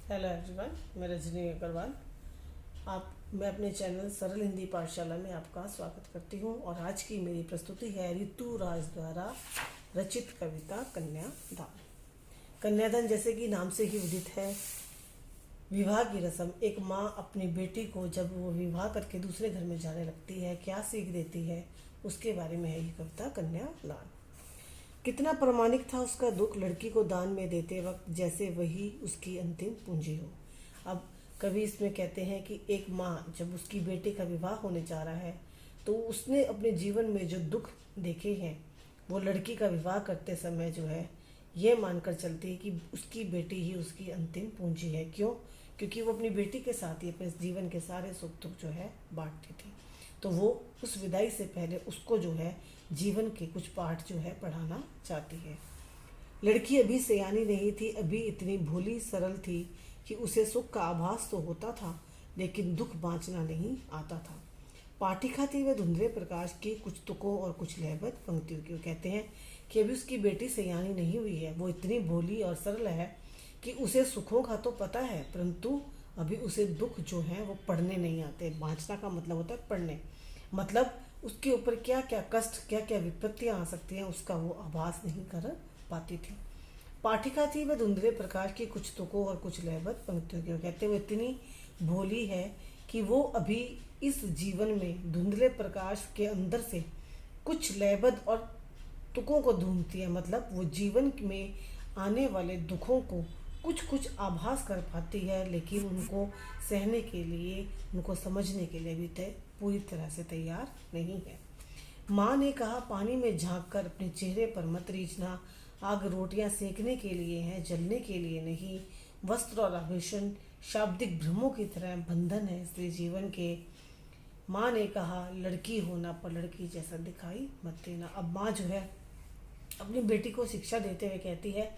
Hello everyone, मैं रजनी अग्रवाल। मैं अपने चैनल सरल हिंदी पाठशाला में आपका स्वागत करती हूँ और आज की मेरी प्रस्तुति है ऋतु राज द्वारा रचित कविता कन्यादान। कन्यादान जैसे कि नाम से ही उदित है, विवाह की रस्म। एक माँ अपनी बेटी को जब वो विवाह करके दूसरे घर में जाने लगती है, क्या सीख देती है, उसके बारे में है ये कविता कन्यादान। कितना प्रामाणिक था उसका दुख लड़की को दान में देते वक्त, जैसे वही उसकी अंतिम पूंजी हो। अब कवि इसमें कहते हैं कि एक माँ जब उसकी बेटे का विवाह होने जा रहा है तो उसने अपने जीवन में जो दुख देखे हैं वो लड़की का विवाह करते समय जो है ये मानकर चलती है कि उसकी बेटी ही उसकी अंतिम पूंजी है। क्यों? क्योंकि वो अपनी बेटी के साथ ही अपने जीवन के सारे सुख दुख जो है बांटती थी। तो वो उस विदाई से पहले उसको जो है जीवन के कुछ पाठ जो है पढ़ाना चाहती है। लड़की अभी सयानी नहीं थी, अभी इतनी भोली सरल थी कि उसे सुख का आभास तो होता था लेकिन दुख बाँचना नहीं आता था। पाठिका थी वह धुंधले प्रकाश की, कुछ तुकों और कुछ लहबत पंक्तियों की। वो कहते हैं कि अभी उसकी बेटी सयानी नहीं हुई है, वो इतनी भोली और सरल है कि उसे सुखों का तो पता है परंतु अभी उसे दुख जो है वो पढ़ने नहीं आते। बाँचना का मतलब होता है पढ़ने, मतलब उसके ऊपर क्या क्या कष्ट, क्या क्या विपत्तियां आ सकती हैं उसका वो आभास नहीं कर पाती थी। पाठिका थी वह धुंधले प्रकाश की, कुछ तुकों और कुछ लहबत पंक्तियों की। वो कहते वो इतनी भोली है कि वो अभी इस जीवन में धुंधले प्रकाश के अंदर से कुछ लयबद्ध और तुकों को ढूंढती है, मतलब वो जीवन में आने वाले दुखों को कुछ कुछ आभास कर पाती है लेकिन उनको सहने के लिए, उनको समझने के लिए भी पूरी तरह से तैयार नहीं है। माँ ने कहा पानी में झांक कर अपने चेहरे पर मत रीझना, आग रोटियां सेकने के लिए है, जलने के लिए नहीं। वस्त्र और आभूषण शाब्दिक भ्रमों की तरह बंधन है इसलिए जीवन के। माँ ने कहा लड़की होना पर लड़की जैसा दिखाई मत देना। अब माँ जो है अपनी बेटी को शिक्षा देते हुए कहती है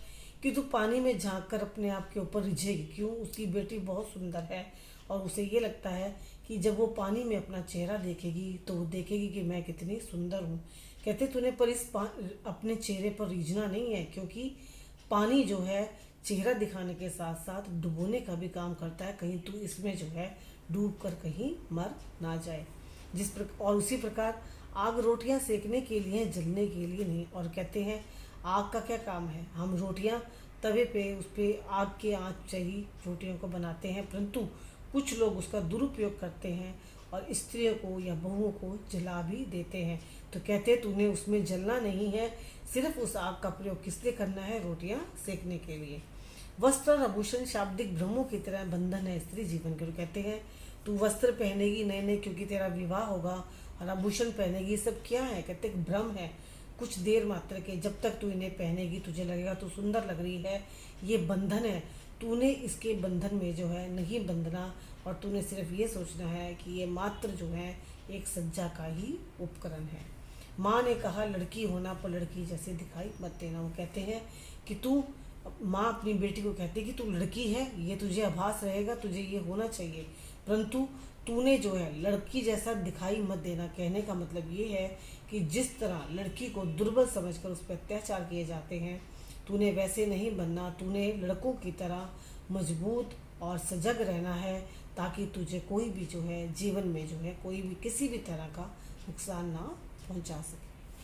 कि तू पानी में झांक कर अपने आप के ऊपर रिझेगी क्यों। उसकी बेटी बहुत सुंदर है और उसे ये लगता है कि जब वो पानी में अपना चेहरा देखेगी तो वो देखेगी कि मैं कितनी सुंदर हूँ। कहते तूने पर अपने चेहरे पर रीझना नहीं है, क्योंकि पानी जो है चेहरा दिखाने के साथ साथ डुबोने का भी काम करता है, कहीं तू इसमें जो है डूब कर कहीं मर ना जाए। और उसी प्रकार आग रोटियां सेकने के लिए, जलने के लिए नहीं। और कहते हैं आग का क्या काम है, हम रोटियां तवे पे उस पर आग के आँच से ही रोटियों को बनाते हैं, परंतु कुछ लोग उसका दुरुपयोग करते हैं और स्त्रियों को या बहुओं को जला भी देते हैं। तो कहते तूने उसमें जलना नहीं है, सिर्फ उस आग का प्रयोग किस लिए करना है, रोटियां सेकने के लिए। वस्त्र और आभूषण शाब्दिक भ्रमों की तरह बंधन है स्त्री जीवन के। कहते हैं तू वस्त्र पहनेगी नए नए क्योंकि तेरा विवाह होगा, और आभूषण पहनेगी, सब क्या है, कहते भ्रम है, कुछ देर मात्र के। जब तक तू इन्हें पहनेगी तुझे लगेगा तू सुंदर लग रही है, ये बंधन है। तूने इसके बंधन में जो है नहीं बंधना और तूने सिर्फ ये सोचना है कि ये मात्र जो है एक सज्जा का ही उपकरण है। माँ ने कहा लड़की होना पर लड़की जैसे दिखाई मत देना। वो कहते हैं कि तू, माँ अपनी बेटी को कहती है कि तू लड़की है, ये तुझे आभास रहेगा, तुझे ये होना चाहिए, परंतु तूने जो है लड़की जैसा दिखाई मत देना। कहने का मतलब ये है कि जिस तरह लड़की को दुर्बल समझकर उस पर अत्याचार किए जाते हैं, तूने वैसे नहीं बनना। तूने लड़कों की तरह मजबूत और सजग रहना है ताकि तुझे कोई भी जो है जीवन में जो है कोई भी किसी भी तरह का नुकसान ना पहुंचा सके।